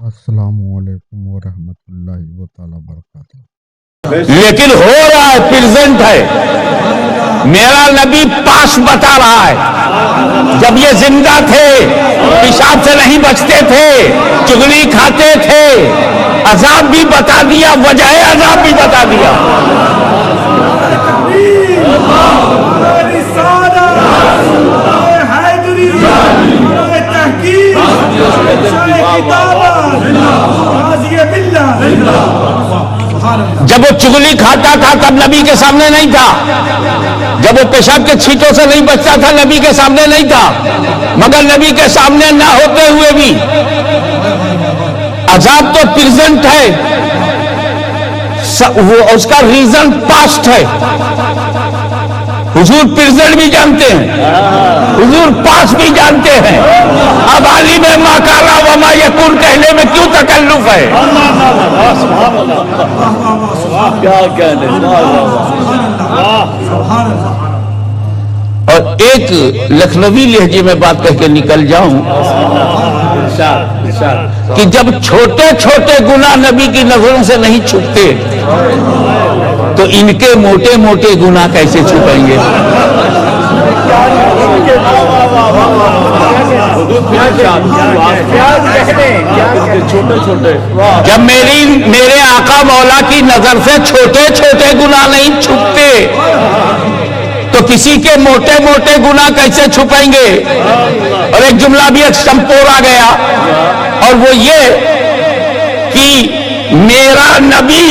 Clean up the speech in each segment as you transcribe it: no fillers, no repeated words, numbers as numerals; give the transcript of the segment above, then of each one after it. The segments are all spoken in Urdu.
السلام علیکم ورحمۃ اللہ وبرکاتہ۔ لیکن ہو رہا ہے، پریزنٹ ہے۔ میرا نبی پاس بتا رہا ہے، جب یہ زندہ تھے پیشاب سے نہیں بچتے تھے، چغلی کھاتے تھے، عذاب بھی بتا دیا، وجہ عذاب بھی بتا دیا۔ جب وہ چغلی کھاتا تھا تب نبی کے سامنے نہیں تھا، جب وہ پیشاب کے چھینٹوں سے نہیں بچتا تھا نبی کے سامنے نہیں تھا، مگر نبی کے سامنے نہ ہوتے ہوئے بھی عذاب تو پریزنٹ ہے، وہ اس کا ریزن پاسٹ ہے۔ حضور پریزنٹ بھی جانتے ہیں، حضور پاس بھی جانتے ہیں، اب عالم ما کان وما یکون کہنے میں کیوں تکلف ہے؟ کیا کہنے۔ اور ایک لکھنوی لہجے میں بات کہہ کے نکل جاؤں کہ جب چھوٹے چھوٹے گناہ نبی کی نظروں سے نہیں چھپتے تو ان کے موٹے موٹے گناہ کیسے چھپیں گے؟ جب میرے آقا مولا کی نظر سے چھوٹے چھوٹے گناہ نہیں چھپتے تو کسی کے موٹے موٹے گناہ کیسے چھپیں گے؟ اور ایک جملہ بھی ایکسٹمپور آ گیا، اور وہ یہ کہ میرا نبی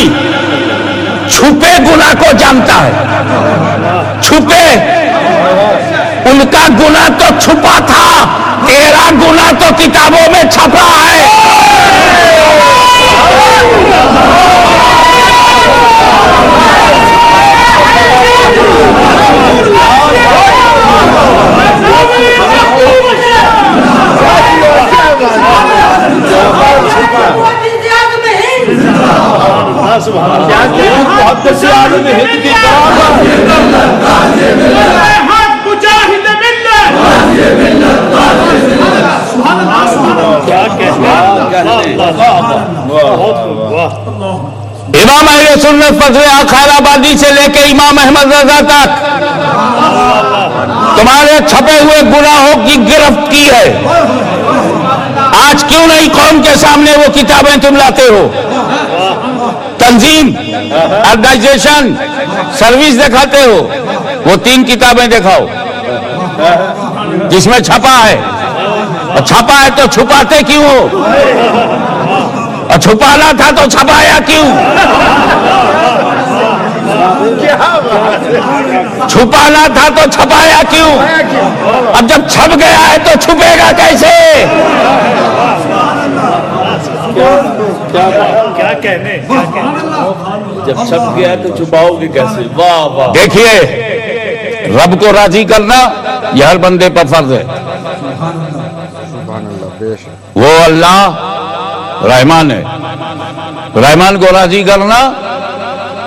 چھپے گناہ کو جانتا ہے۔ چھپے، ان کا گناہ تو چھپا تھا، تیرا گناہ تو کتابوں میں چھپا ہے۔ امام اہل سنت فضل خیر آبادی سے لے کے امام احمد رضا تک تمہارے چھپے ہوئے گناہوں کی گرفت کی ہے۔ آج کیوں نہیں قوم کے سامنے وہ کتابیں تم لاتے ہو؟ تنظیم، آرگنائزیشن، سروس دکھاتے ہو، وہ 3 کتابیں دکھاؤ جس میں چھپا ہے، اور چھپا ہے تو چھپاتے کیوں ہو؟ اور چھپانا تھا تو چھپایا کیوں؟ چھپانا تھا تو چھپایا کیوں؟ اب جب چھپ گیا ہے تو چھپے گا کیسے؟ کیا کہنے، جب چھپ گیا تو چھپاؤ گے کیسے؟ واہ واہ۔ دیکھیے، رب کو راضی کرنا یہ ہر بندے پر فرض ہے۔ وہ اللہ رحمان ہے، رحمان کو راضی کرنا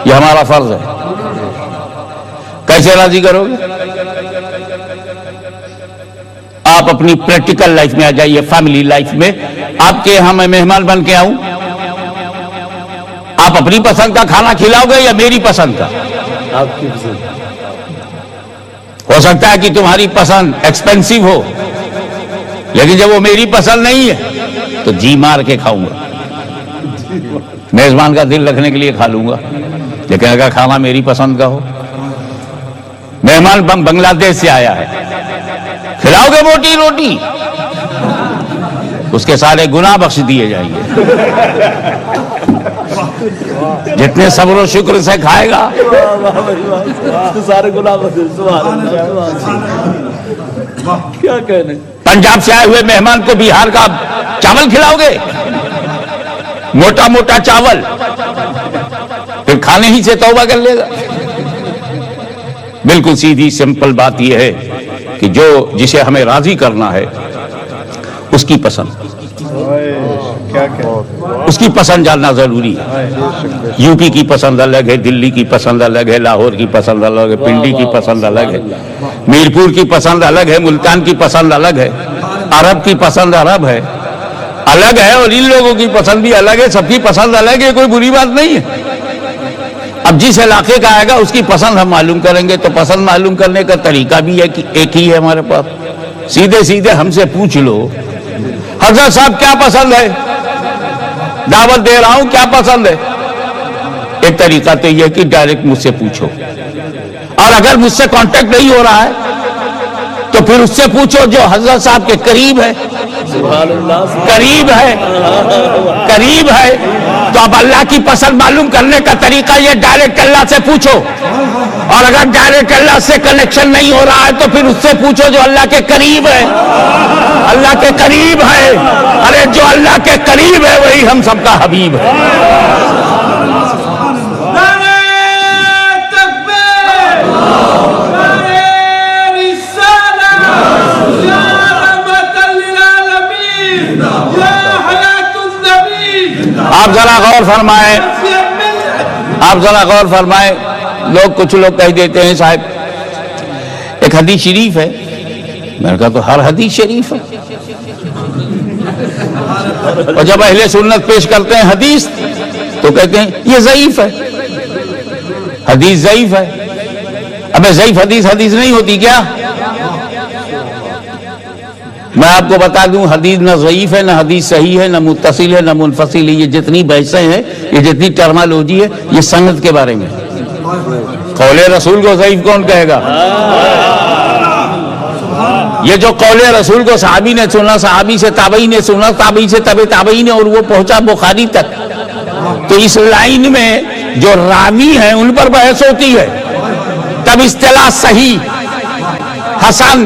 یہ ہمارا فرض ہے۔ کیسے راضی کرو گے؟ آپ اپنی پریکٹیکل لائف میں آ جائیے، فیملی لائف میں۔ آپ کے یہاں میں مہمان بن کے آؤں، آپ اپنی پسند کا کھانا کھلاؤ گے یا میری پسند کا؟ آپ کی پسند۔ ہو سکتا ہے کہ تمہاری پسند ایکسپینسو ہو، لیکن جب وہ میری پسند نہیں ہے تو جی مار کے کھاؤں گا۔ میزبان کا دل رکھنے کے لیے کھا لوں گا، لیکن اگر کھانا میری پسند کا ہو۔ مہمان بنگلہ دیش سے آیا ہے، کھلاؤ گے موٹی روٹی، اس کے سارے گناہ بخش دیے جائیں گے۔ جتنے صبر و شکر سے کھائے گا سارے گناہ کیا کہنے۔ پنجاب سے آئے ہوئے مہمان کو بہار کا چاول کھلاؤ گے، موٹا موٹا چاول، پھر کھانے ہی سے توبہ کر لے گا۔ بالکل سیدھی سمپل بات یہ ہے کہ جسے ہمیں راضی کرنا ہے اس کی پسند، اس کی پسند جاننا ضروری ہے۔ یو پی کی پسند الگ ہے، دلی کی پسند الگ ہے، لاہور کی پسند الگ ہے، پنڈی کی پسند الگ ہے، میرپور کی پسند الگ ہے، ملتان کی پسند الگ ہے، عرب کی پسند عرب ہے۔ الگ ہے اور ان لوگوں کی پسند بھی الگ ہے. سب کی پسند الگ ہے, کوئی بری بات نہیں ہے. اب جس علاقے کا آئے گا اس کی پسند ہم معلوم کریں گے. تو پسند معلوم کرنے کا طریقہ بھی ہے کہ ایک ہی ہے ہمارے پاس. سیدھے سیدھے ہم سے پوچھ لو, حضرت صاحب کیا پسند ہے, دعوت دے رہا ہوں, کیا پسند ہے؟ ایک طریقہ تو یہ کہ ڈائریکٹ مجھ سے پوچھو, اور اگر مجھ سے کانٹیکٹ نہیں ہو رہا ہے تو پھر اس سے پوچھو جو حضرت صاحب کے قریب ہے. سبحان اللہ. قریب ہے, قریب ہے. تو اب اللہ کی پسند معلوم کرنے کا طریقہ یہ, ڈائریکٹ اللہ سے پوچھو. اور اگر ڈائریکٹ اللہ سے کنیکشن نہیں ہو رہا ہے تو پھر اس سے پوچھو جو اللہ کے قریب ہے. اللہ کے قریب ہے. ارے جو اللہ کے قریب ہے وہی ہم سب کا حبیب ہے. آپ ذرا غور فرمائیں, آپ ذرا غور فرمائیں. کچھ لوگ کہہ دیتے ہیں صاحب ایک حدیث شریف ہے. میں نے کہا تو ہر حدیث شریف ہے. اور جب اہل سنت پیش کرتے ہیں حدیث تو کہتے ہیں یہ ضعیف ہے, حدیث ضعیف ہے. ابے ضعیف حدیث حدیث نہیں ہوتی کیا؟ میں آپ کو بتا دوں, حدیث نہ ضعیف ہے, نہ حدیث صحیح ہے, نہ متصل ہے, نہ منفصل ہے. یہ جتنی بحثیں ہیں, یہ جتنی ٹرمالوجی ہے, یہ سند کے بارے میں. قول رسول کو ضعیف کون کہے گا؟ یہ جو قول رسول کو صحابی نے سنا, صحابی سے تابعی نے سنا, تابعی سے تبع تابعی نے, اور وہ پہنچا بخاری تک. تو اس لائن میں جو راوی ہیں ان پر بحث ہوتی ہے. تب اصطلاح صحیح, حسن,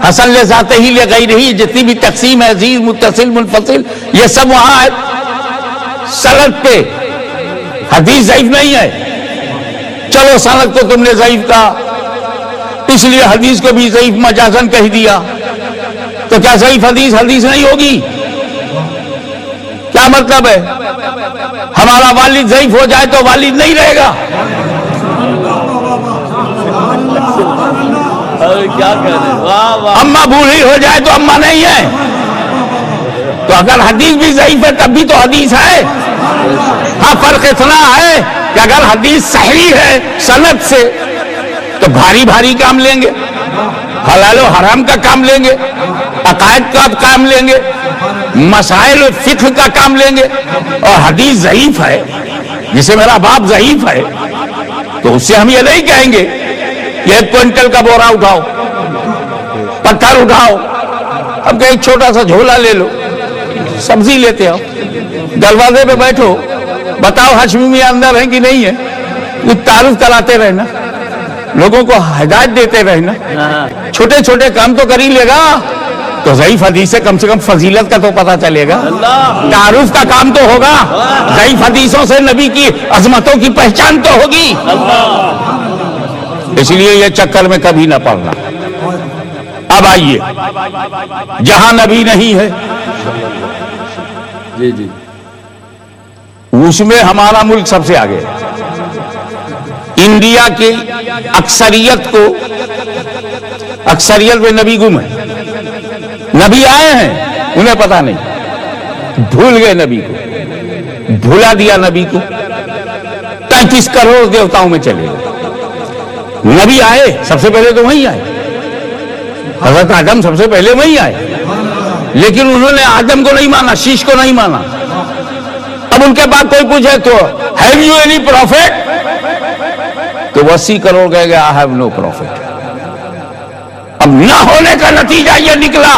حسن لذاتہ ہی لغیرہ, جتنی بھی تقسیم ہے, عزیز, متصل, منفصل, یہ سب وہاں ہے سند پہ. حدیث ضعیف نہیں ہے. چلو سند کو تم نے ضعیف کہا, اس لیے حدیث کو بھی ضعیف مجازن کہہ دیا. تو کیا ضعیف حدیث حدیث نہیں ہوگی؟ کیا مطلب ہے؟ ہمارا والد ضعیف ہو جائے تو والد نہیں رہے گا؟ کیا کہہ رہے ہیں, واہ واہ. اماں بوڑھی ہو جائے تو اماں نہیں ہے. تو اگر حدیث بھی ضعیف ہے تب بھی تو حدیث ہے. ہاں فرق اتنا ہے کہ اگر حدیث صحیح ہے سند سے تو بھاری بھاری کام لیں گے, حلال و حرام کا کام لیں گے, عقائد کا کام لیں گے, مسائل و فقہ کا کام لیں گے. اور حدیث ضعیف ہے, جسے میرا باپ ضعیف ہے, تو اس سے ہم یہ نہیں کہیں گے کہ 1 کوئنٹل کا بورا اٹھاؤ, پتھر اٹھاؤ. ہم کہیں چھوٹا سا جھولا لے لو, سبزی لیتے ہو, دروازے پہ بیٹھو, بتاؤ ہاشمی میاں اندر ہیں کہ نہیں ہے. کچھ تعارف کراتے رہنا, لوگوں کو ہدایت دیتے رہنا. چھوٹے چھوٹے کام تو کر ہی لے گا تو ضعیف حدیث سے کم فضیلت کا تو پتہ چلے گا, تعارف کا کام تو ہوگا. ضعیف حدیثوں سے نبی کی عظمتوں کی پہچان تو ہوگی. اس لیے یہ چکر میں کبھی نہ پڑنا. اب آئیے, جہاں نبی نہیں ہے جی جی, اس میں ہمارا ملک سب سے آگے ہے. انڈیا کی اکثریت میں نبی گم ہے. نبی آئے ہیں, انہیں پتا نہیں, بھول گئے نبی کو, بھولا دیا نبی کو. 35 کروڑ دیوتاؤں میں چلے گئے. نبی آئے سب سے پہلے تو وہیں آئے, حضرت آدم سب سے پہلے وہیں آئے, لیکن انہوں نے آدم کو نہیں مانا, شیش کو نہیں مانا. اب ان کے بعد کوئی پوچھے تو ہیو یو اینی پروفیٹ, تو 80 کروڑ کہے گے آئی ہیو نو پروفیٹ. اب نہ ہونے کا نتیجہ یہ نکلا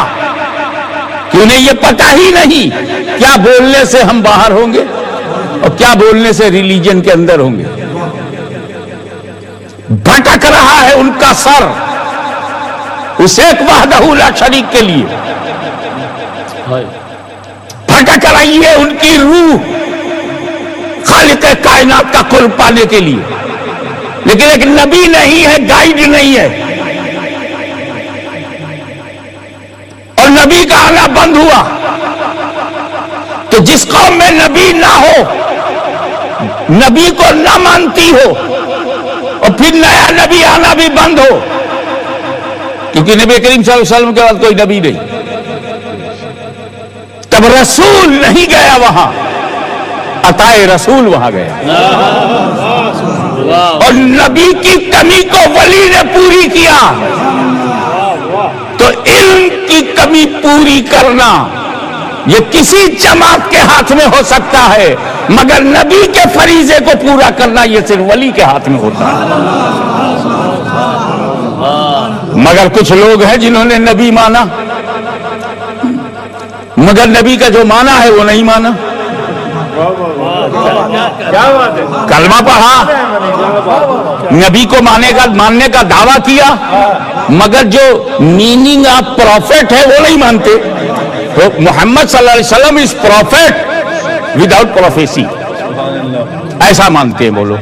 کہ انہیں یہ پتہ ہی نہیں کیا بولنے سے ہم باہر ہوں گے اور کیا بولنے سے ریلیجن کے اندر ہوں گے. بھٹک رہا ہے ان کا سر اس ایک وحدہ لا شریک کے لیے, بھٹک رہی ہے ان کی روح خالق کائنات کا قرب پانے کے لیے. لیکن ایک نبی نہیں ہے, گائیڈ نہیں ہے, اور نبی کا آنا بند ہوا. تو جس قوم میں نبی نہ ہو, نبی کو نہ مانتی ہو, اور پھر نیا نبی آنا بھی بند ہو, کیونکہ نبی کریم صلی اللہ علیہ وسلم کے بعد کوئی نبی نہیں, جب رسول نہیں گیا وہاں، عطائے رسول وہاں گیا، اور نبی کی کمی کو ولی نے پوری کیا۔ تو علم کی کمی پوری کرنا یہ کسی جماعت کے ہاتھ میں ہو سکتا ہے، مگر نبی کے فریضے کو پورا کرنا یہ صرف ولی کے ہاتھ میں ہوتا ہے۔ مگر کچھ لوگ ہیں جنہوں نے نبی مانا، مگر نبی کا جو مانا ہے وہ نہیں مانا۔ کلمہ پڑھا، نبی کو ماننے کا دعویٰ کیا، مگر جو میننگ آف پروفیٹ ہے وہ نہیں مانتے۔ تو محمد صلی اللہ علیہ وسلم از پروفیٹ وداؤٹ پروفیسی، ایسا مانتے ہیں وہ لوگ۔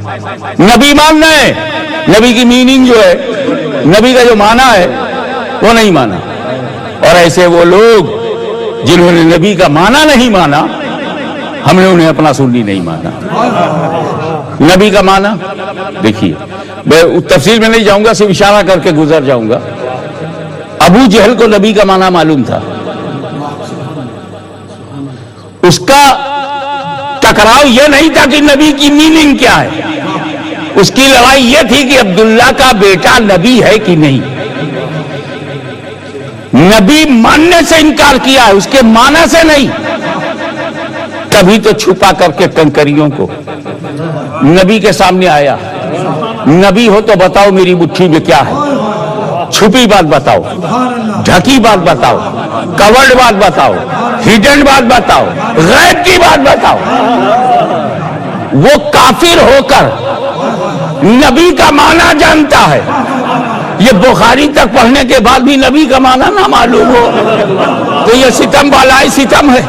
نبی ماننا ہے، نبی کی میننگ جو ہے، نبی کا جو مانا ہے وہ نہیں مانا۔ اور ایسے وہ لوگ جنہوں نے نبی کا مانا نہیں مانا، ہم نے انہیں اپنا سنی نہیں مانا۔ نبی کا مانا دیکھیے، میں تفصیل میں نہیں جاؤں گا، صرف اشارہ کر کے گزر جاؤں گا۔ ابو جہل کو نبی کا مانا معلوم تھا، اس کا ٹکراؤ یہ نہیں تھا کہ نبی کی میننگ کیا ہے، اس کی لڑائی یہ تھی کہ عبداللہ کا بیٹا نبی ہے کہ نہیں۔ نبی ماننے سے انکار کیا ہے، اس کے مانا سے نہیں۔ کبھی تو چھپا کر کے کنکریوں کو نبی کے سامنے آیا، نبی ہو تو بتاؤ میری مٹھی میں کیا ہے، چھپی بات بتاؤ، ڈھکی بات بتاؤ، کورڈ بات بتاؤ، ہڈن بات بتاؤ، غیب کی بات بتاؤ۔ وہ کافر ہو کر نبی کا معنی جانتا ہے، یہ بخاری تک پڑھنے کے بعد بھی نبی کا معنی نہ معلوم ہو تو یہ ستم بالائی ستم ہے۔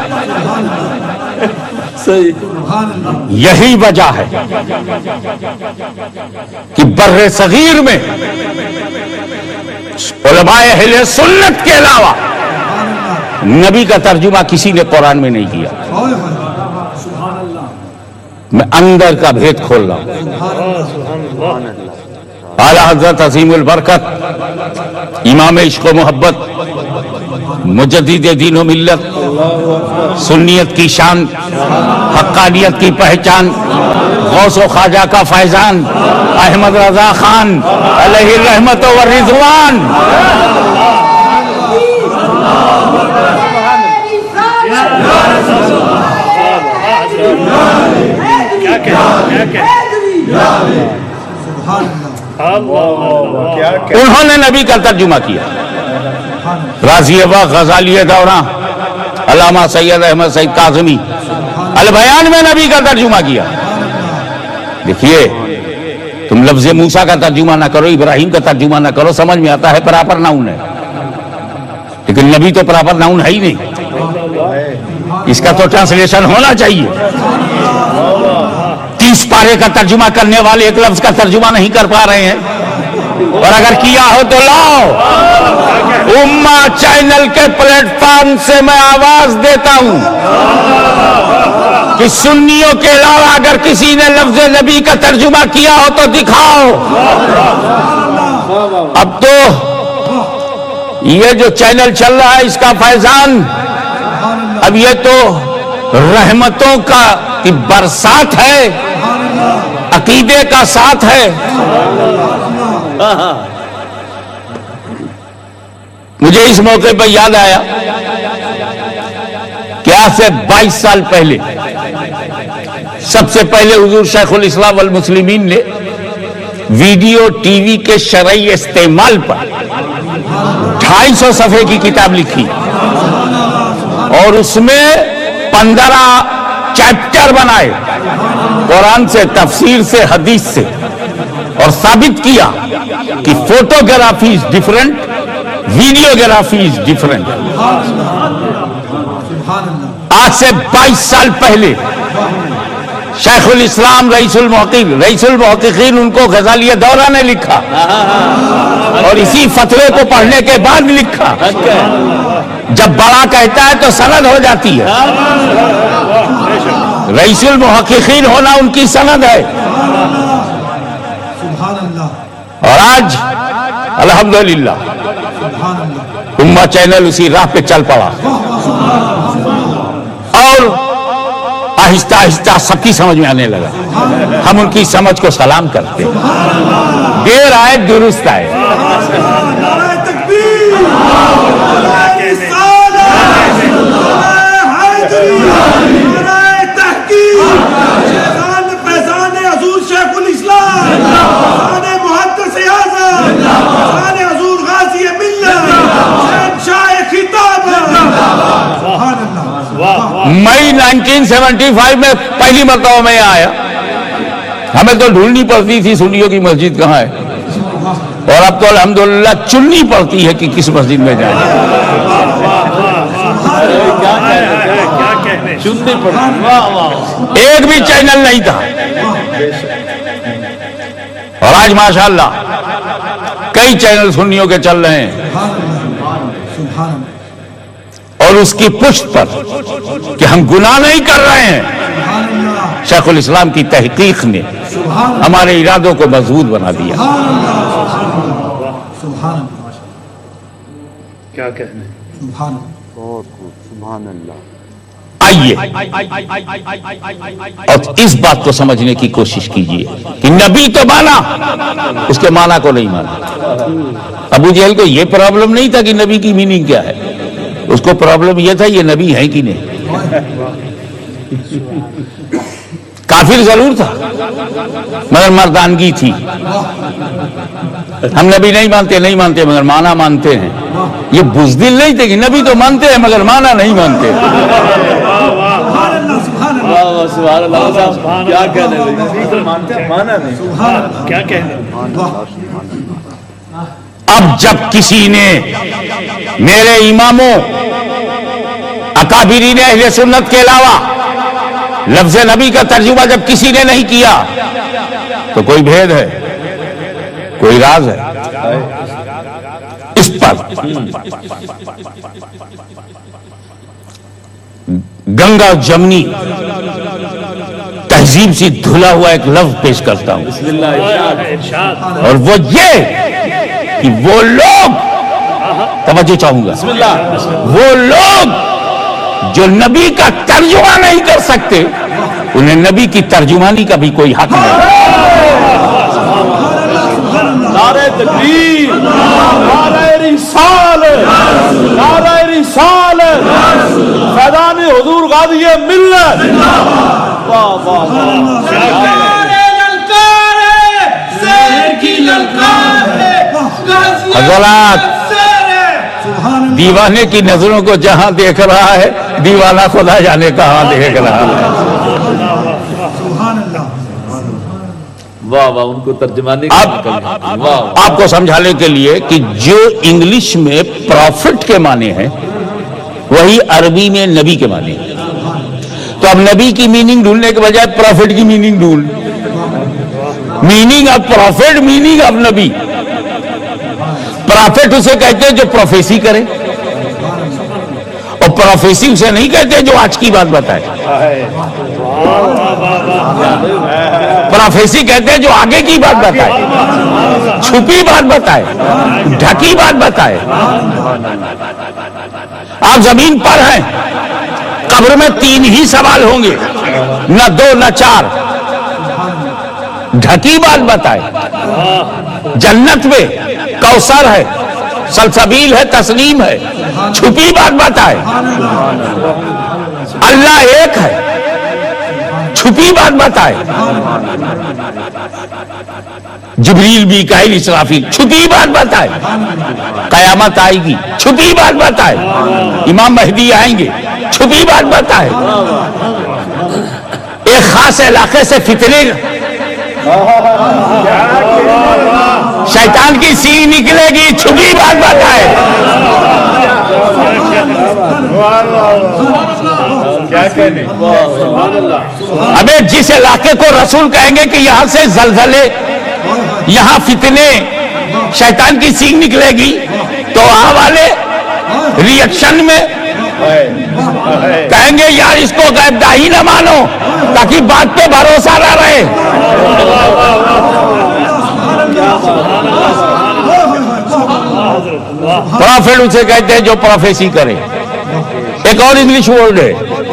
یہی وجہ ہے کہ بر صغیر میں علماء اہل سنت کے علاوہ نبی کا ترجمہ کسی نے قرآن میں نہیں کیا۔ میں اندر کا بھید کھول رہا ہوں۔ اعلیٰ حضرت عظیم البرکت امام عشق و محبت، مجدد دین و ملت، سنیت کی شان، حقانیت کی پہچان، غوث و خواجہ کا فیضان، احمد رضا خان علیہ الرحمت و رضوان، انہوں نے نبی کا ترجمہ کیا۔ رازی باغ، غزالی دوراں، علامہ سید احمد سعید کاظمی البیان میں نبی کا ترجمہ کیا۔ دیکھیے، تم لفظ موسیٰ کا ترجمہ نہ کرو، ابراہیم کا ترجمہ نہ کرو، سمجھ میں آتا ہے پراپر ناؤن ہے، لیکن نبی تو پراپر ناؤن ہے ہی نہیں، اس کا تو ٹرانسلیشن ہونا چاہیے۔ 30 پارے کا ترجمہ کرنے والے ایک لفظ کا ترجمہ نہیں کر پا رہے ہیں، اور اگر کیا ہو تو لاؤ۔ امہ چینل کے پلیٹ فارم سے میں آواز دیتا ہوں کہ سنیوں کے علاوہ اگر کسی نے لفظ نبی کا ترجمہ کیا ہو تو دکھاؤ۔ اب تو یہ جو چینل چل رہا ہے اس کا فیضان، اب یہ تو رحمتوں کا برسات ہے، عقیدے کا ساتھ ہے۔ مجھے اس موقع پر یاد آیا کہ آج سے 22 سال پہلے سب سے پہلے حضور شیخ الاسلام والمسلمین نے ویڈیو ٹی وی کے شرعی استعمال پر 250 صفحے کی کتاب لکھی، اور اس میں 15 چیپٹر بنائے، قرآن سے، تفسیر سے، حدیث سے، اور ثابت کیا کہ photography is different, videography is different. آج سے 22 سال پہلے شیخ الاسلام رئیس المحققین ان کو غزالی دورہ نے لکھا، اور اسی فتوے کو پڑھنے کے بعد لکھا۔ جب بڑا کہتا ہے تو سند ہو جاتی ہے، رئیس المحققین ہونا ان کی سند ہے۔ اور آج الحمدللہ امہ چینل اسی راہ پہ چل پڑا۔ اور آہستہ آہستہ سب کی سمجھ میں آنے لگا. ہم ان کی سمجھ کو سلام کرتے ہیں. دیر آئے درست آئے. مئی 1975 میں پہلی مرتبہ میں آیا. ہمیں تو ڈھونڈنی پڑتی تھی سنیوں کی مسجد کہاں ہے, اور اب تو الحمدللہ چننی پڑتی ہے کہ کس مسجد میں جائیں. ایک بھی چینل نہیں تھا, اور آج ماشاءاللہ کئی چینل سنیوں کے چل رہے ہیں. اور اس کی پشت پر کہ ہم گناہ نہیں کر رہے ہیں, شیخ الاسلام کی تحقیق نے ہمارے ارادوں کو مضبوط بنا دیا. کیا کہنے. آئیے اور اس بات کو سمجھنے کی کوشش کیجئے کہ نبی تو مانا, اس کے معنی کو نہیں مانا. ابو جہل کو یہ پرابلم نہیں تھا کہ نبی کی میننگ کیا ہے, اس کو پرابلم یہ تھا یہ نبی ہے کہ نہیں. کافر ضرور تھا مگر مردانگی تھی. ہم نبی نہیں مانتے مگر معنی مانتے ہیں. یہ بزدل نہیں تھے کہ نبی تو مانتے ہیں مگر معنی نہیں مانتے. کیا کہنے کیا کہنے. اب جب کسی نے میرے اماموں اکابرین اہل سنت کے علاوہ لفظ نبی کا ترجمہ جب کسی نے نہیں کیا تو کوئی بھید ہے, کوئی راز ہے. اس پر گنگا جمنی تہذیب سے دھلا ہوا ایک لفظ پیش کرتا ہوں, اور وہ یہ کہ وہ لوگ, توجہ چاہوں گا, وہ لوگ جو نبی کا ترجمہ نہیں کر سکتے انہیں نبی کی ترجمانی کا بھی کوئی حق نہیں. نعرہ تکبیر, نعرہ رسالت, نعرہ رسالت, فیضان حضور غازی ملت. واہ واہ حضرات, دیوانے کی نظروں کو جہاں دیکھ رہا ہے دیوانہ خدا جانے کہاں دیکھ رہا ہے. واہ واہ, ان کو ترجمانی آپ کو سمجھانے کے لیے کہ جو انگلش میں پروفٹ کے معنی ہیں وہی عربی میں نبی کے معنی ہیں. تو اب نبی کی میننگ ڈھونڈنے کے بجائے پروفٹ کی میننگ ڈھونڈ. Meaning of prophet, meaning of نبی. پروفٹ اسے کہتے ہیں جو پروفیسی کرے, اور پروفیسی اسے نہیں کہتے جو آج کی بات بتائے. پروفیسی کہتے ہیں جو آگے کی بات بتائے, چھپی بات بتائے, ڈھکی بات بتائے. آپ زمین پر ہیں, قبر میں 3 ہی سوال ہوں گے, نہ 2 نہ 4. ڈھکی بات بتائے. جنت میں کوثر ہے, سلسبیل ہے, تسلیم ہے. چھپی بات بتائے. اللہ ایک ہے, چھپی بات بتائے. جبریل میکائیل اسرافیل, چھپی بات بتائے. قیامت آئے گی, چھپی بات بتائے. امام مہدی آئیں گے, چھپی بات بتائے. ایک خاص علاقے سے فتنے, شیطان کی سینگ نکلے گی, چھپی بات بتائے. ابے جس علاقے کو رسول کہیں گے کہ یہاں سے زلزلے, یہاں فتنے, شیطان کی سینگ نکلے گی, تو وہاں والے ریئیکشن میں کہیں گے یار اس کو غیب داہی نہ مانو تاکہ بات پہ بھروسہ نہ رہے. پروفیٹ اسے کہتے ہیں جو پروفیسی کرے. ایک اور انگلش ورڈ ہے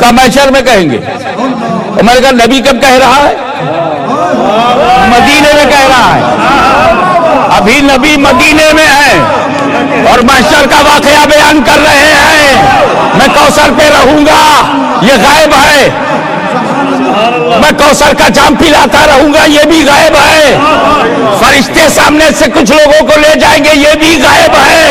کہا محشر میں کہیں گے. اور میں نے کہا نبی کب کہہ رہا ہے؟ مدینے میں کہہ رہا ہے. ابھی نبی مدینے میں ہے اور محشر کا واقعہ بیان کر رہے ہیں. میں کوثر پہ رہوں گا، یہ غائب ہے. میں کوثر کا جام پلاتا رہوں گا، یہ بھی غائب ہے. فرشتے سامنے سے کچھ لوگوں کو لے جائیں گے، یہ بھی غائب ہے.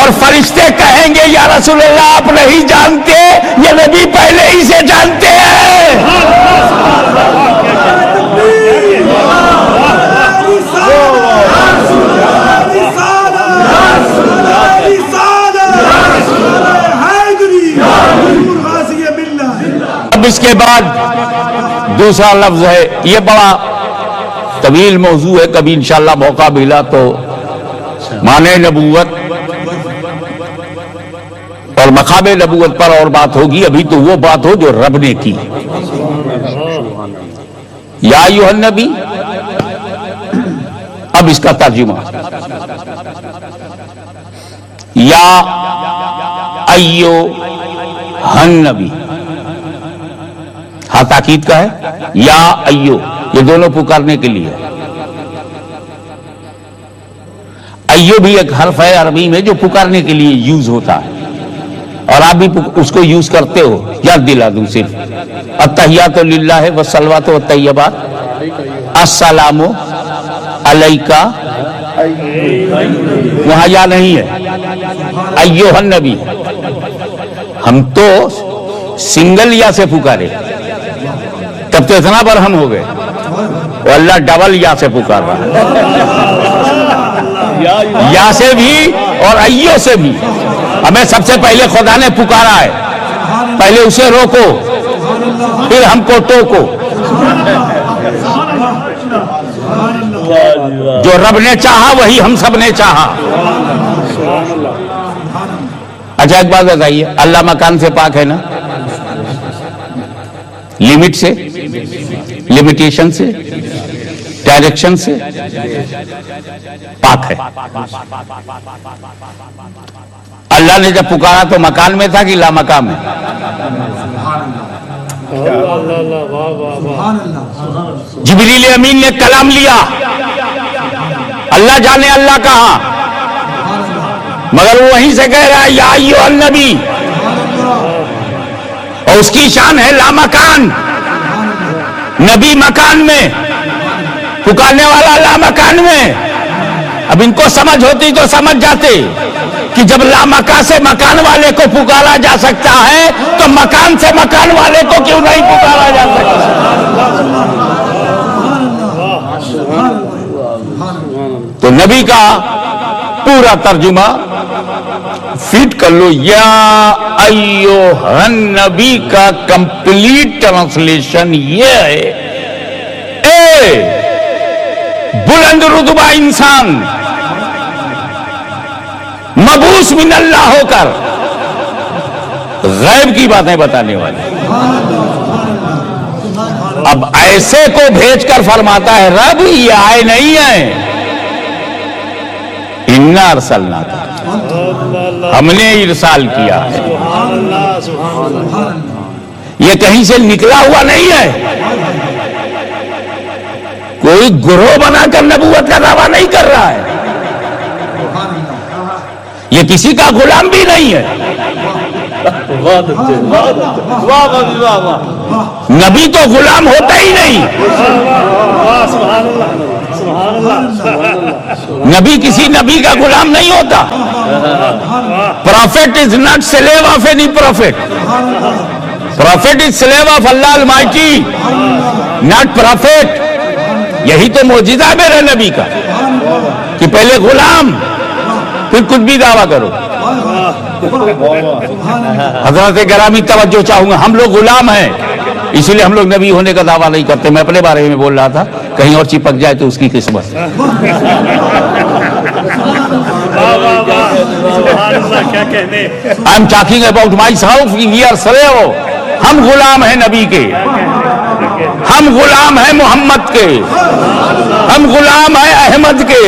اور فرشتے کہیں گے یا رسول اللہ آپ نہیں جانتے، یہ نبی پہلے ہی سے جانتے ہیں. اب اس کے بعد دوسرا لفظ ہے، یہ بڑا طویل موضوع ہے، کبھی انشاءاللہ موقع ملا تو معنی نبوت اور مقام نبوت پر اور بات ہوگی. ابھی تو وہ بات ہو جو رب نے کی. یا ایھا النبی، اب اس کا ترجمہ یا ایھا النبی، ہاں تاکید کا ہے. یا ایو، یہ دونوں پکارنے کے لیے. ایو بھی ایک حرف ہے عربی میں جو پکارنے کے لیے یوز ہوتا ہے، اور آپ بھی اس کو یوز کرتے ہو. یاد دلا دوں صرف، التحیات للہ والصلوات والطیبات، السلام علیکہ، وہاں یا نہیں ہے، ایھا النبی. ہم تو سنگل یا سے پکارے، تب تو اتنا برہم ہو گئے. وہ اللہ ڈبل یا سے پکار رہا ہے، یا سے بھی اور ایو سے بھی. ہمیں سب سے پہلے خدا نے پکارا ہے، پہلے اسے روکو پھر ہم کو ٹوکو. جو رب نے چاہا وہی ہم سب نے چاہا. اچھا ایک بات بتائیے، اللہ مکان سے پاک ہے نا؟ لمٹ سے، لمیٹیشن سے، ڈائریکشن سے پاک ہے. اللہ نے جب پکارا تو مکان میں تھا کہ لا مکان میں؟ جبریل امین نے کلام لیا، اللہ جانے اللہ کہاں، مگر وہ وہیں سے کہہ رہا ہے یا ایھا النبی. اور اس کی شان ہے لا مکان، نبی مکان میں، پکارنے والا لا مکان میں. اب ان کو سمجھ ہوتی تو سمجھ جاتے کہ جب لا مکان سے مکان والے کو پکارا جا سکتا ہے تو مکان سے مکان والے کو کیوں نہیں پکارا جا سکتا. تو نبی کا پورا ترجمہ فٹ کر لو. یا ایھا النبی کا کمپلیٹ ٹرانسلیشن یہ ہے، اے بلند رتبہ انسان، مبعوث من اللہ ہو کر غیب کی باتیں بتانے والے. اب ایسے کو بھیج کر فرماتا ہے رب یہ آئے نہیں ہیں، انا ارسلناک، ہم نے ارسال کیا ہے. یہ کہیں سے نکلا ہوا نہیں ہے، کوئی گروہ بنا کر نبوت کا دعویٰ نہیں کر رہا ہے، یہ کسی کا غلام بھی نہیں ہے. نبی تو غلام ہوتا ہی نہیں. نبی کسی نبی کا غلام نہیں ہوتا. Prophet is not slave of any prophet. Prophet is slave of Allah Almighty, not prophet. یہی تو معجزہ ہے میرے نبی کا کہ پہلے غلام پھر کچھ بھی دعویٰ کرو. حضرت گرامی توجہ چاہوں گا، ہم لوگ غلام ہیں اسی لیے ہم لوگ نبی ہونے کا دعویٰ نہیں کرتے. میں اپنے بارے میں بول رہا تھا، کہیں اور چپک جائے تو اس کی قسمت. I'm talking about myself. We are slave. ہم غلام ہیں نبی کے، ہم غلام ہیں محمد کے، ہم غلام ہیں احمد کے.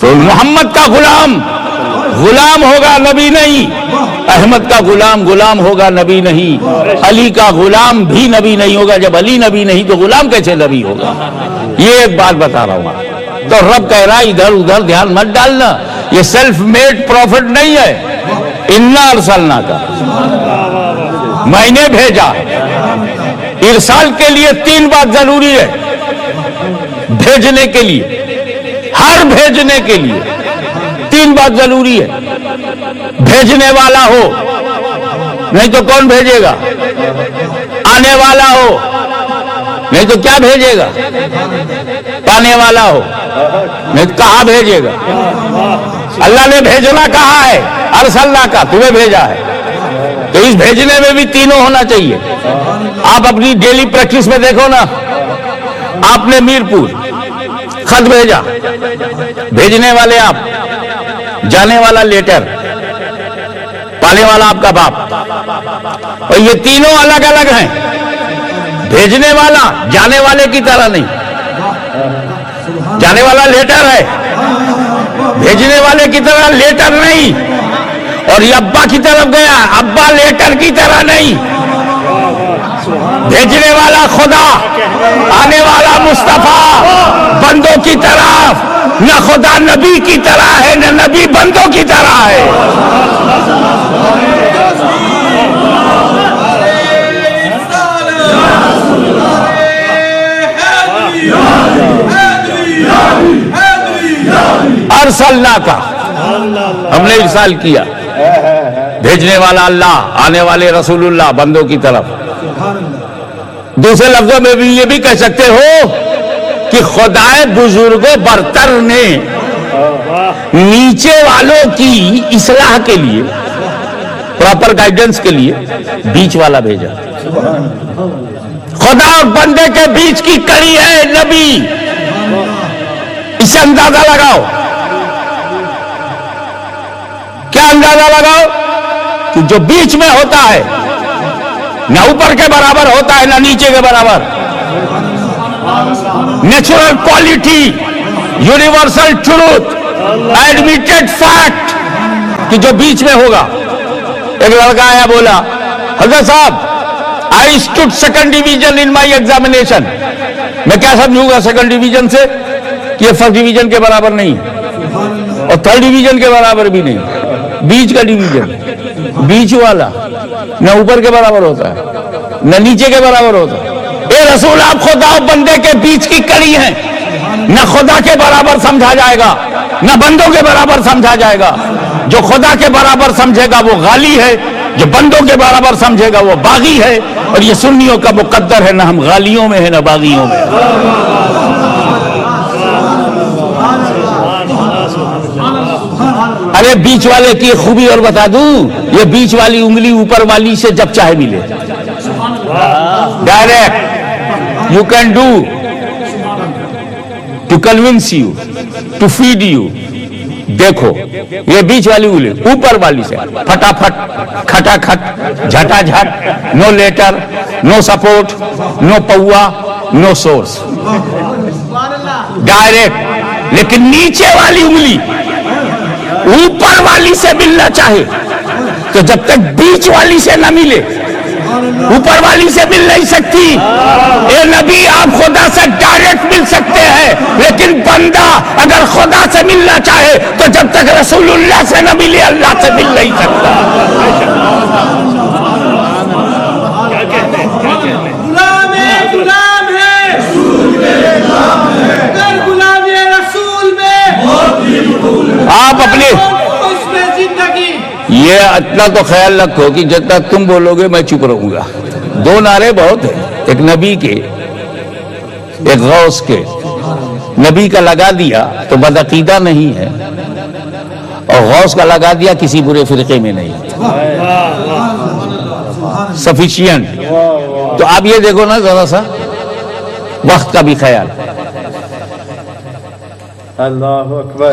تو محمد کا غلام غلام ہوگا نبی نہیں، احمد کا غلام غلام ہوگا نبی نہیں، علی کا غلام بھی نبی نہیں ہوگا۔ جب علی نبی نہیں تو غلام کیسے نبی ہوگا؟ یہ ایک بات بتا رہا ہوں۔ تو رب کہہ رہا ادھر ادھر دھیان مت ڈالنا، یہ سیلف میڈ پروفٹ نہیں ہے۔ انا ارسلنا کا، میں نے بھیجا۔ ارسال کے لیے 3 بات ضروری ہے، بھیجنے کے لیے، ہر بھیجنے کے لیے 3 بات ضروری ہے۔ بھیجنے والا ہو، نہیں تو کون بھیجے گا؟ آنے والا ہو، نہیں تو کیا بھیجے گا؟ پانے والا ہو، نہیں تو کہاں بھیجے گا؟ اللہ نے بھیجنا کہا ہے، ارسلنا کا، تمہیں بھیجا ہے۔ تو اس بھیجنے میں بھی تینوں ہونا چاہیے۔ آپ اپنی ڈیلی پریکٹس میں دیکھو نا، آپ نے میرپور خط بھیجا، بھیجنے والے آپ، جانے والا لیٹر، پانے والا آپ کا باپ، اور یہ تینوں الگ الگ ہیں۔ بھیجنے والا جانے والے کی طرح نہیں، جانے والا لیٹر ہے، بھیجنے والے کی طرح لیٹر نہیں۔ اور یہ ابا کی طرف گیا، ابا لیٹر کی طرح نہیں۔ بھیجنے والا خدا، آنے والا مصطفیٰ، بندوں کی طرف۔ نہ خدا نبی کی طرح ہے، نہ نبی بندوں کی طرح ہے۔ ارسلنا کا، ہم نے ارسال کیا۔ بھیجنے والا اللہ، آنے والے رسول اللہ، بندوں کی طرف۔ دوسرے لفظوں میں بھی یہ بھی کہہ سکتے ہو کہ خدائے بزرگ و برتر نے نیچے والوں کی اصلاح کے لیے، پراپر گائیڈنس کے لیے بیچ والا بھیجا۔ خدا اور بندے کے بیچ کی کڑی ہے نبی۔ اسے اندازہ لگاؤ، کیا اندازہ لگاؤ کہ جو بیچ میں ہوتا ہے نہ اوپر کے برابر ہوتا ہے نہ نیچے کے برابر۔ Natural quality, universal truth, admitted fact کہ جو بیچ میں ہوگا۔ ایک لڑکا آیا بولا، حضرت صاحب I stood second division in my examination۔ میں کیا سمجھوں گا سیکنڈ ڈویژن سے؟ کہ یہ فرسٹ ڈویژن کے برابر نہیں اور تھرڈ ڈویژن کے برابر بھی نہیں، بیچ کا ڈویژن، بیچ والا، نہ اوپر کے برابر ہوتا ہے نہ نیچے کے برابر ہوتا ہے۔ اے رسول، آپ خدا اور بندے کے بیچ کی کڑی ہیں، نہ خدا کے برابر سمجھا جائے گا نہ بندوں کے برابر سمجھا جائے گا۔ جو خدا کے برابر سمجھے گا وہ غالی ہے، جو بندوں کے برابر سمجھے گا وہ باغی ہے۔ اور یہ سنیوں کا مقدر ہے، نہ ہم غالیوں میں ہیں نہ باغیوں میں۔ ارے بیچ والے کی خوبی اور بتا دوں، یہ بیچ والی انگلی اوپر والی سے جب چاہے ملے، direct you can do to convince you, to feed you. دیکھو یہ بیچ والی انگلی اوپر والی سے پھٹافٹ، کھٹا کھٹ، جھٹا جھٹ، نو لیٹر، نو سپورٹ، نو پوا، نو سورس، ڈائریکٹ۔ لیکن نیچے والی انگلی اوپر والی سے ملنا چاہے تو جب تک بیچ والی سے نہ ملے اوپر والی سے مل نہیں سکتی۔ اے نبی، آپ خدا سے ڈائریکٹ مل سکتے ہیں، لیکن بندہ اگر خدا سے ملنا چاہے تو جب تک رسول اللہ سے نہ ملے اللہ سے مل نہیں سکتا۔ غلام ہے، غلام ہے، اگر غلام ہے رسول میں آپ اپنے اس میں زندگی۔ یہ اتنا تو خیال رکھو کہ جتنا تم بولو گے میں چپ رہوں گا۔ 2 نعرے بہت ہیں، ایک نبی کے ایک غوث کے۔ نبی کا لگا دیا تو بدعقیدہ نہیں ہے، اور غوث کا لگا دیا کسی برے فرقے میں نہیں، سفیشینٹ۔ تو آپ یہ دیکھو نا ذرا سا وقت کا بھی خیال۔ اللہ اکبر۔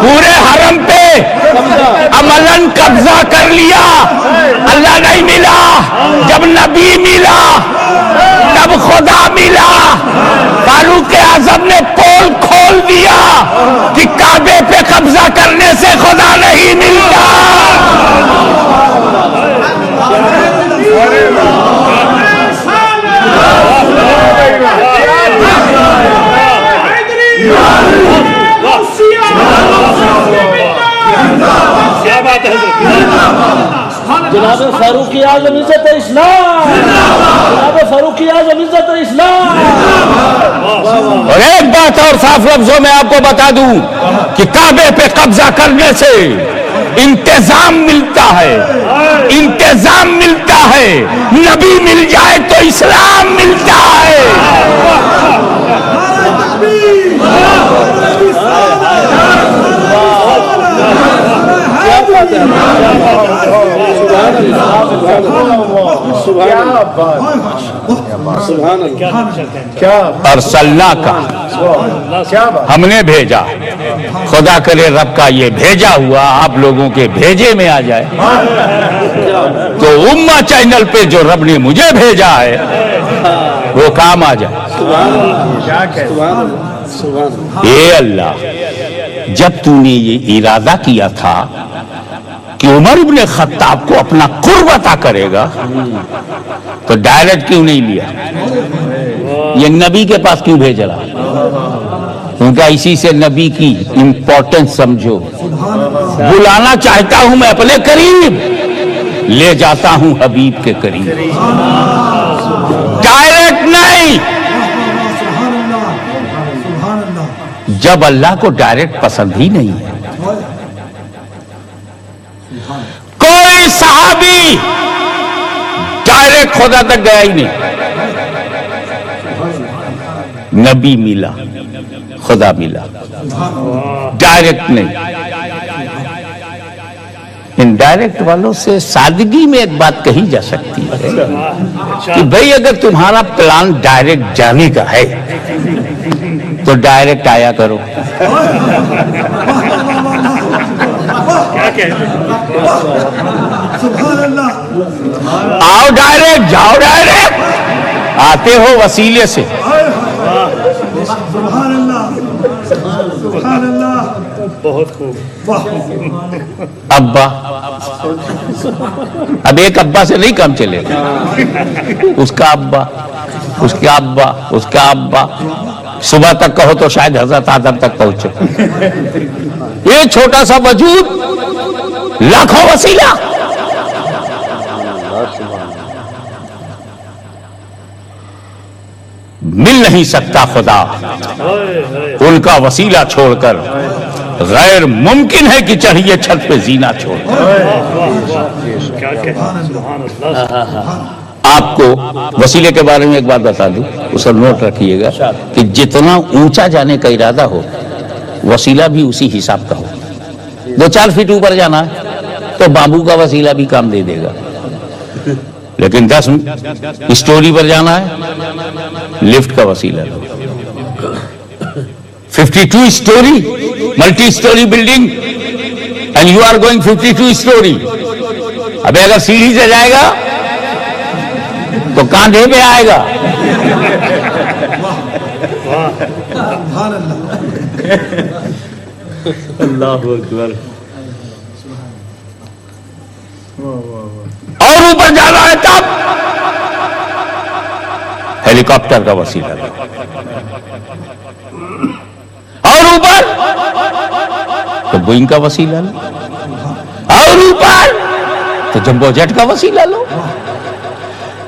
پورے حرم پہ عملاً قبضہ کر لیا. اللہ نہیں ملا, جب نبی ملا تب خدا ملا. فاروق اعظم نے پول کھول دیا کہ کعبے پہ قبضہ کرنے سے خدا نہیں ملتا. کیا بات ہے جناب فاروق اعظم عزت اسلام, جناب فاروق اعظم عزت اسلام. اور ایک بات اور صاف لفظوں میں آپ کو بتا دوں کہ کعبے پہ قبضہ کرنے سے انتظام ملتا ہے, انتظام ملتا ہے. نبی مل جائے تو اسلام ملتا ہے. ارسلنا کا ہم نے بھیجا, خدا کرے رب کا یہ بھیجا ہوا آپ لوگوں کے بھیجے میں آ جائے تو امہ چینل پہ جو رب نے مجھے بھیجا ہے وہ کام آ جائے. اے اللہ, جب تو نے یہ ارادہ کیا تھا کہ عمر ابن خطاب کو اپنا قرب عطا کرے گا تو ڈائریکٹ کیوں نہیں لیا؟ یہ نبی کے پاس کیوں بھیج رہا؟ کیونکہ اسی سے نبی کی امپورٹنس سمجھو. بلانا چاہتا ہوں میں اپنے قریب, لے جاتا ہوں حبیب کے قریب, ڈائریکٹ نہیں. جب اللہ کو ڈائریکٹ پسند ہی نہیں ہے, کوئی صحابی ڈائریکٹ خدا تک گیا ہی نہیں. نبی ملا, خدا ملا, ڈائریکٹ نہیں. انڈائریکٹ والوں سے سادگی میں ایک بات کہی جا سکتی ہے کہ بھئی اگر تمہارا پلان ڈائریکٹ جانے کا ہے تو ڈائریکٹ آیا کرو. کیا کہنے آؤ ڈائریکٹ, جاؤ ڈائریکٹ, آتے ہو وسیلے سے. بہت خوب. ابا, اب ایک ابا سے نہیں کام چلے گا, اس کا ابا, اس کا ابا, اس کا ابا. صبح تک کہو تو شاید حضرت آدم تک پہنچے. یہ چھوٹا سا وجود, لاکھوں وسیلہ. مل نہیں سکتا خدا ان کا وسیلہ چھوڑ کر. غیر ممکن ہے کہ چڑھیے چھت پہ زینہ چھوڑ. کیا کہنے سبحان اللہ. آپ کو وسیلے کے بارے میں ایک بات بتا دوں, اسے نوٹ رکھیے گا کہ جتنا اونچا جانے کا ارادہ ہو وسیلہ بھی اسی حساب کا ہو. 2-4 فٹ اوپر جانا ہے تو بامبو کا وسیلہ بھی کام دے دے گا, لیکن 10 اسٹوری پر جانا ہے لفٹ کا وسیلہ لو. 52 story multi story building and you are going 52 story. اب اگر سیڑھی سے جائے گا تو کاندھے پہ آئے گا. اللہ اکبر. اور اوپر جانا ہے تب ہیلی کاپٹر کا وسیلہ لو. اور اوپر تو بوئنگ کا وسیلہ لو. اور اوپر تو جمبو جیٹ کا وسیلہ لو.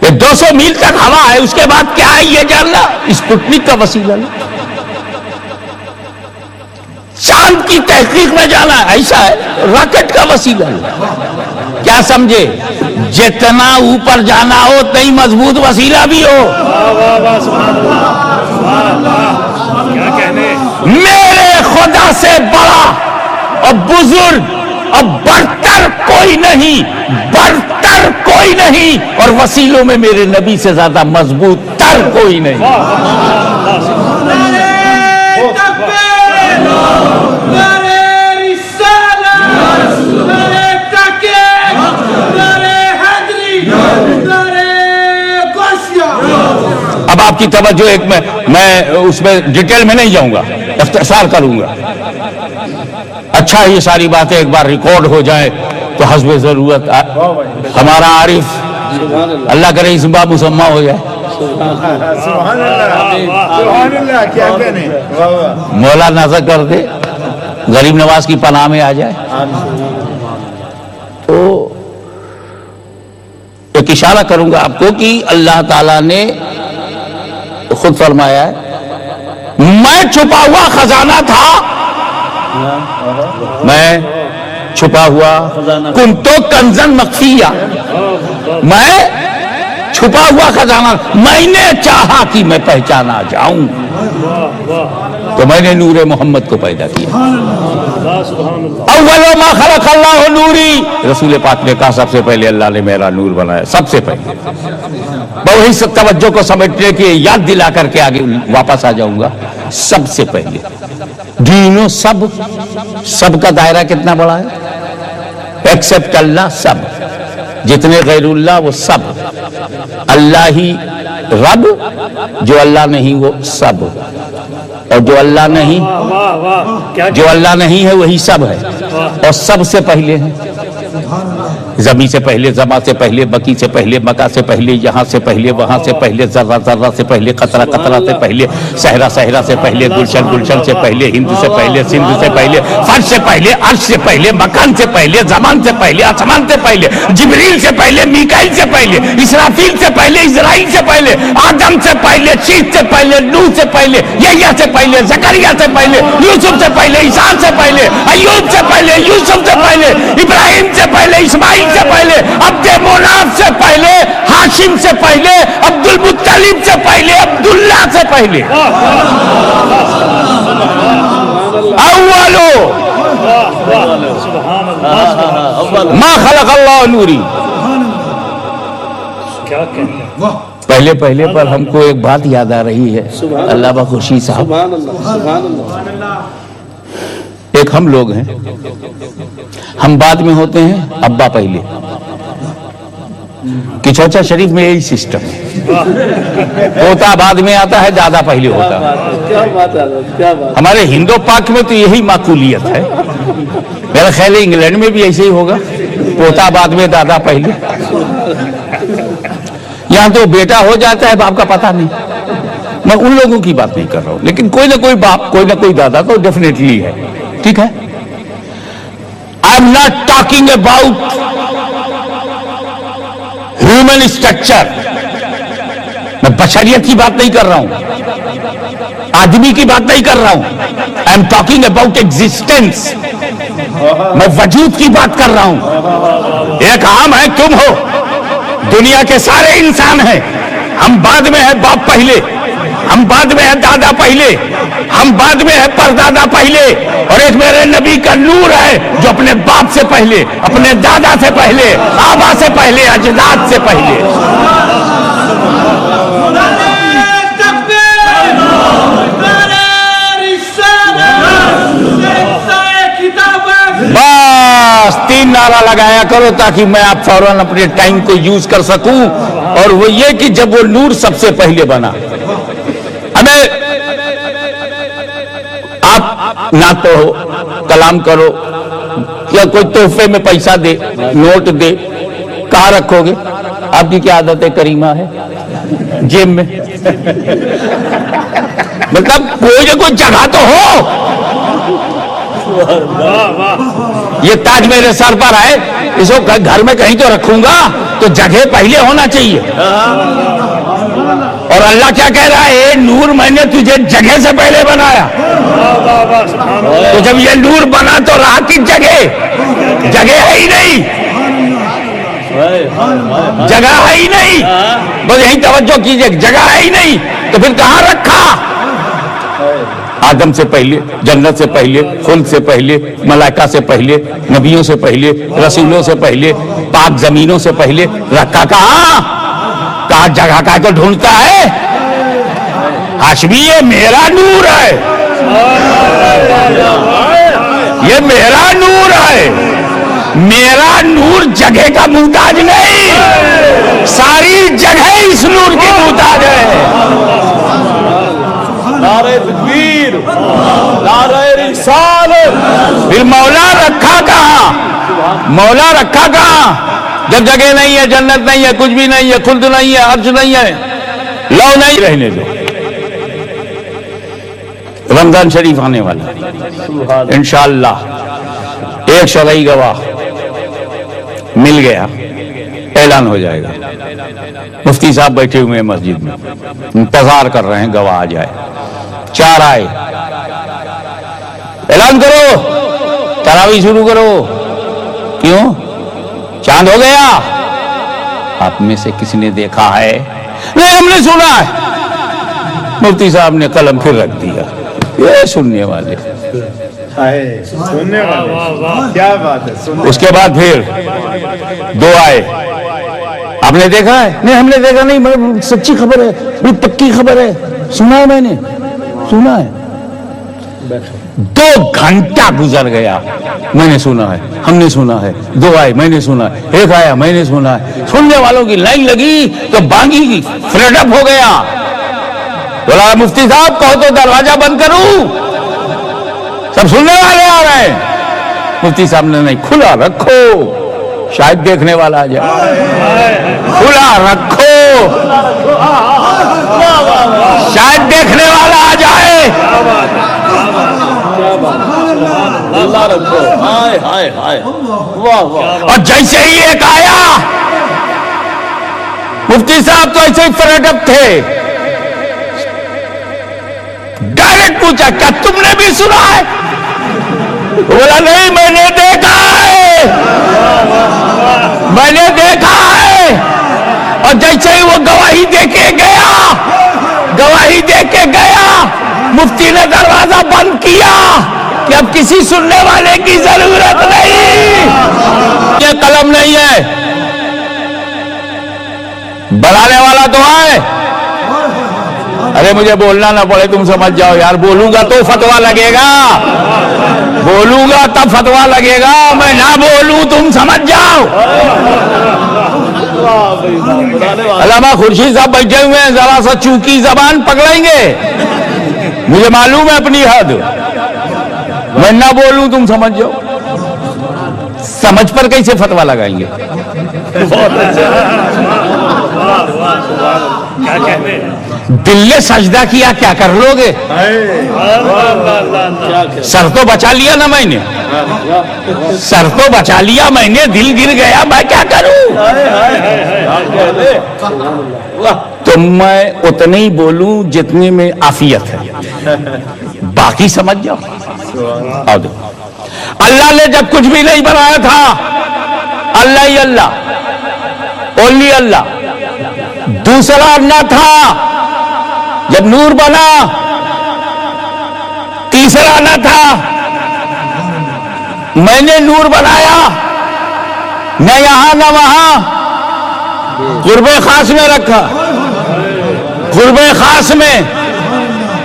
یہ 200 میل تک ہوا ہے, اس کے بعد کیا ہے یہ جاننا, اسپوتنک کا وسیلہ لو. چاند کی تحقیق میں جانا ہے, ایسا ہے, راکٹ کا وسیلہ لو. کیا سمجھے, جتنا اوپر جانا ہو اتنا مضبوط وسیلہ بھی ہو. کیا کہنے. میرے خدا سے بڑا اور بزرگ اور برتر کوئی نہیں, برتر کوئی نہیں, اور وسیلوں میں میرے نبی سے زیادہ مضبوط تر کوئی نہیں. آپ کی توجہ ایک میں اس میں ڈیٹیل میں نہیں جاؤں گا، اختصار کروں گا. اچھا یہ ساری باتیں ایک بار ریکارڈ ہو جائے تو حسب ضرورت ہمارا عارف اللہ کرے اس باب مسمہ ہو جائے. سبحان اللہ، کیا کہنے. مولا نظر کر دے، غریب نواز کی پناہ میں آ جائے. تو ایک اشارہ کروں گا آپ کو کہ اللہ تعالیٰ نے خود فرمایا ہے میں چھپا ہوا خزانہ تھا، میں چھپا ہوا کنتو کنزن مخفیہ، میں چھپا ہوا خزانہ، میں نے چاہا کہ میں پہچانا جاؤں تو میں نے نور محمد کو پیدا کیا. اول ما خلق اللہ نوری، رسول پاک نے کہا سب سے پہلے اللہ نے میرا نور بنایا، سب سے پہلے. وہی سب توجہ کو سمجھنے کی یاد دلا کر کے آگے واپس آ جاؤں گا. سب سے پہلے دینوں سب کا دائرہ کتنا بڑا ہے؟ ایکسپٹ اللہ سب، جتنے غیر اللہ وہ سب، اللہ ہی رب، جو اللہ نہیں وہ سب، اور جو اللہ نہیں ہے وہی سب ہے، اور سب سے پہلے ہے. زمین سے پہلے، زما سے پہلے، بکی سے پہلے، مکہ سے پہلے، یہاں سے پہلے، وہاں سے پہلے، ذرہ ذرہ سے پہلے، قطرہ قطرہ سے پہلے، صحرا صحرا سے پہلے، گلشن گلشن سے پہلے، ہند سے پہلے، سندھ سے پہلے، فرش سے پہلے، عرش سے پہلے، مکان سے پہلے، زمان سے پہلے، آسمان سے پہلے، جبریل سے پہلے، میکائیل سے پہلے، اسرافیل سے پہلے، اسرائیل سے پہلے، آدم سے پہلے، شیث سے پہلے، نوح سے پہلے، یحییٰ سے پہلے، زکریا سے پہلے، یوسف سے پہلے، عیسیٰ سے پہلے، ایوب سے پہلے، یوسف سے پہلے، ابراہیم سے پہلے، اسماعیل سے پہلے، عبد مناف سے پہلے، ہاشم سے پہلے، عبد المطلب سے پہلے، عبداللہ سے پہلے. اولو ما خلق اللہ نوری. پہلے پر ہم کو ایک بات یاد آ رہی ہے اللہ بخوشی صاحب. ایک ہم لوگ ہیں، ہم بعد میں ہوتے ہیں، ابا پہلے. کچوچا شریف میں یہی سسٹم ہے، پوتا بعد میں آتا ہے، دادا پہلے ہوتا ہے. ہمارے ہندو پاک میں تو یہی معقولیت ہے. میرا خیال ہے انگلینڈ میں بھی ایسے ہی ہوگا، پوتا بعد میں، دادا پہلے. یہاں تو بیٹا ہو جاتا ہے، باپ کا پتہ نہیں. میں ان لوگوں کی بات نہیں کر رہا ہوں، لیکن کوئی نہ کوئی باپ، کوئی نہ کوئی دادا تو ڈیفینیٹلی ہے. ٹھیک ہے، I am not talking about human structure. میں بشریت کی بات نہیں کر رہا ہوں، آدمی کی بات نہیں کر رہا ہوں. I am talking about existence. میں وجود کی بات کر رہا ہوں. ایک عام ہے، تم ہو، دنیا کے سارے انسان ہیں. ہم بعد میں ہیں، باپ پہلے. ہم بعد میں ہیں، دادا پہلے. ہم بعد میں ہیں، پردادا پہلے. اور ایک میرے نبی کا نور ہے جو اپنے باپ سے پہلے، اپنے دادا سے پہلے، آبا سے پہلے، اجداد سے پہلے. بس 3 نعرہ لگایا کرو تاکہ میں آپ فوراً اپنے ٹائم کو یوز کر سکوں. اور وہ یہ کہ جب وہ نور سب سے پہلے بنا، ہمیں آپ نعت پڑھو، کلام کرو، یا کوئی تحفے میں پیسہ دے، نوٹ دے، کہاں رکھو گے؟ آپ کی کیا عادت کریمہ ہے؟ جیب میں. مطلب کوئی نہ کوئی جگہ تو ہو. یہ تاج میرے سر پر ہے، اس کو گھر میں کہیں تو رکھوں گا تو جگہ پہلے ہونا چاہیے. اور اللہ کیا کہہ رہا ہے؟ نور میں نے تجھے جگہ سے پہلے بنایا. تو جب یہ نور بنا تو رہا کس جگہ؟ جگہ ہے ہی نہیں، جگہ ہے ہی نہیں. بس یہی توجہ کیجئے، جگہ ہے ہی نہیں تو پھر کہاں رکھا؟ آدم سے پہلے، جنت سے پہلے، خلد سے پہلے، ملائکہ سے پہلے، نبیوں سے پہلے، رسولوں سے پہلے، پاک زمینوں سے پہلے. رکھا کہاں؟ کہاں جگہ کا تو ڈھونڈتا ہے. ہاشمی یہ میرا نور ہے، یہ میرا نور ہے. میرا نور جگہ کا محتاج نہیں، ساری جگہ اس نور کی دودھ آ جائے. نعرہ تکبیر، نعرہ رسالت. پھر مولا رکھا کہاں؟ مولا رکھا کہاں؟ جب جگہ نہیں ہے، جنت نہیں ہے، کچھ بھی نہیں ہے، خلد نہیں ہے، عرش نہیں ہے، لو نہیں. رہنے دو. رمضان شریف آنے والا انشاءاللہ ایک شرعی گواہ مل گیا، اعلان ہو جائے گا. مفتی صاحب بیٹھے ہوئے ہیں مسجد میں، انتظار کر رہے ہیں گواہ آ جائے. 4 آئے، اعلان کرو، تراویح شروع کرو. کیوں؟ چاند ہو گیا. آپ میں سے کسی نے دیکھا ہے؟ نہیں، ہم نے سنا ہے. مفتی صاحب نے قلم پھر رکھ دیا. یہ سننے والے. سننے والے کیا بات ہے. اس کے بعد پھر 2 آئے. آپ نے دیکھا ہے؟ نہیں، ہم نے دیکھا نہیں، سچی خبر ہے، بڑی پکی خبر ہے، سنا ہے، میں نے سنا ہے. 2 گھنٹہ گزر گیا، میں نے سنا ہے، ہم نے سنا ہے. 2 آئے، میں نے سنا ہے. 1 آیا، میں نے سنا ہے. سننے والوں کی لائن لگی تو بانگی کی فریڈ اپ ہو گیا. بولا مفتی صاحب کہو تو دروازہ بند کروں، سب سننے والے آ رہے ہیں. مفتی صاحب نے نہیں، کھلا رکھو شاید دیکھنے والا آ جائے. کھلا رکھو شاید دیکھنے والا آ جائے. اللہ رکھو. ہائے ہائے ہائے، واہ واہ. اور جیسے ہی ایک آیا، مفتی صاحب تو ایسے ہی فریڈ اپ تھے، ڈائریکٹ پوچھا کیا تم نے بھی سنا ہے؟ بولا نہیں، میں نے دیکھا ہے، میں نے دیکھا ہے. اور جیسے ہی وہ گواہی دے کے گیا، گواہی دے کے گیا، مفتی نے دروازہ بند کیا کہ اب کسی سننے والے کی ضرورت نہیں. یہ قلم نہیں ہے، بنانے والا تو ہے. ارے مجھے بولنا نہ پڑے، تم سمجھ جاؤ یار. بولوں گا تو فتوا لگے گا، بولوں گا تب فتوا لگے گا. میں نہ بولوں تم سمجھ جاؤ. علامہ خورشید صاحب بیٹھے ہوئے ہیں، ذرا سا چوکی زبان پکڑیں گے. مجھے معلوم ہے اپنی حد، میں نہ بولوں تم سمجھ جاؤ. سمجھ پر کیسے فتوا لگائیں گے؟ کیا کہنے. دل نے سجدہ کیا، کیا کر لو گے؟ سر تو بچا لیا نا میں نے، سر تو بچا لیا میں نے، دل گر گیا، میں کیا کروں؟ تو میں اتنے ہی بولوں جتنے میں عافیت ہے، باقی سمجھ جاؤ. آؤ دیکھو، اللہ نے جب کچھ بھی نہیں بنایا تھا، اللہ ہی اللہ، اونلی اللہ. دوسرا نہ تھا جب نور بنا، تیسرا نہ تھا. میں نے نور بنایا، نہ یہاں نہ وہاں، قرب خاص میں رکھا. قرب خاص میں،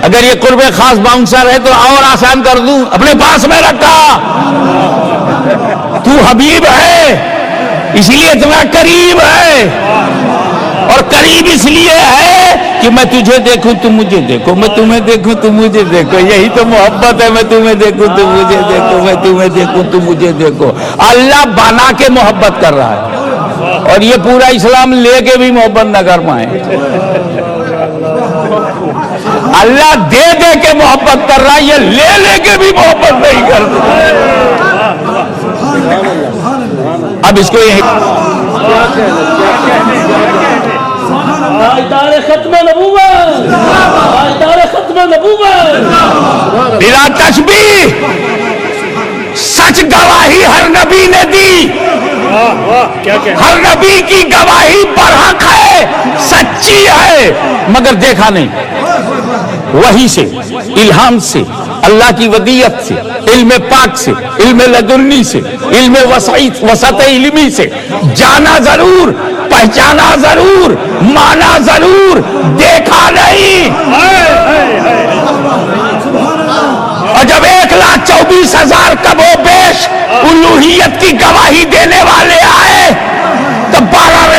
اگر یہ قرب خاص باؤنسر ہے تو اور آسان کر دوں، اپنے پاس میں رکھا. تو حبیب ہے اس لیے تمہارا قریب ہے، اور قریب اس لیے ہے کہ میں تجھے دیکھوں تم مجھے دیکھو، میں تمہیں دیکھوں تم مجھے دیکھو. یہی تو محبت ہے، میں تمہیں دیکھوں تم مجھے دیکھو، میں تمہیں دیکھوں تم مجھے دیکھو. اللہ بنا کے محبت کر رہا ہے، اور یہ پورا اسلام لے کے بھی محبت نہ کر پائے. اللہ دے دے کے محبت کر رہا ہے، یہ لے لے کے بھی محبت نہیں کرتا. اب اس کو یہ ختم نبوت، ختم نبوت، بلا تشبیہ سچ گواہی ہر نبی نے دی. ہر نبی کی گواہی برحق ہے، سچی ہے، مگر دیکھا نہیں. وحی سے، الہام سے، اللہ کی ودیت سے، علم پاک سے، علم لدنی سے، علم وسط علمی سے جانا ضرور، پہچانا ضرور، مانا ضرور، دیکھا نہیں. اور جب 1,24,000 کم و بیش الوہیت کی گواہی دینے والے آئے تو 12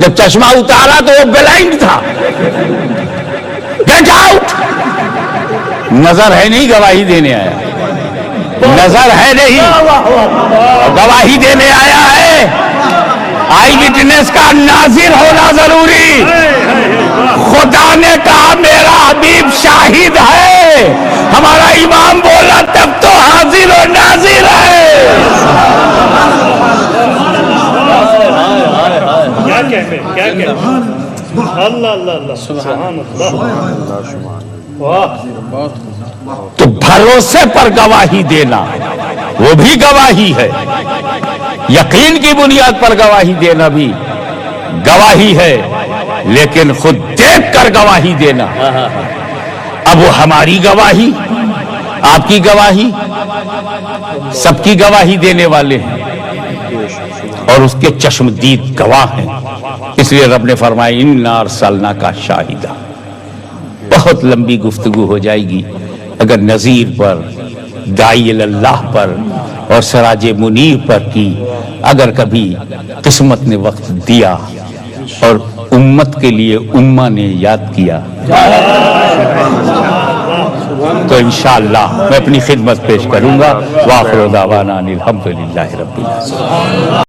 جب چشمہ اتارا تو وہ بلائنڈ تھا. Get out. نظر ہے نہیں گواہی دینے آیا, نظر ہے نہیں گواہی دینے آیا ہے. آئی وٹنس کا ناظر ہونا ضروری. خدا نے کہا میرا حبیب شاہد ہے, ہمارا امام بولا تب تو حاضر و ناظر ہے. کیا کہتے ہیں, کیا کہتے ہیں. اللہ اللہ اللہ سبحان اللہ. واہ. تو بھروسے پر گواہی دینا وہ بھی گواہی ہے, یقین کی بنیاد پر گواہی دینا بھی گواہی ہے, لیکن خود دیکھ کر گواہی دینا. اب وہ ہماری گواہی, آپ کی گواہی, سب کی گواہی دینے والے ہیں اور اس کے چشمدید گواہ ہیں. اس لیے رب نے فرمایا اِنَّا أَرْسَلْنَاكَ شَاهِدًا. بہت لمبی گفتگو ہو جائے گی اگر نذیر پر, داعی اللہ پر اور سراج منیر پر کی. اگر کبھی قسمت نے وقت دیا اور امت کے لیے امہ نے یاد کیا تو انشاءاللہ میں اپنی خدمت پیش کروں گا. وآخر دعوانا ان الحمدللہ رب العالمین.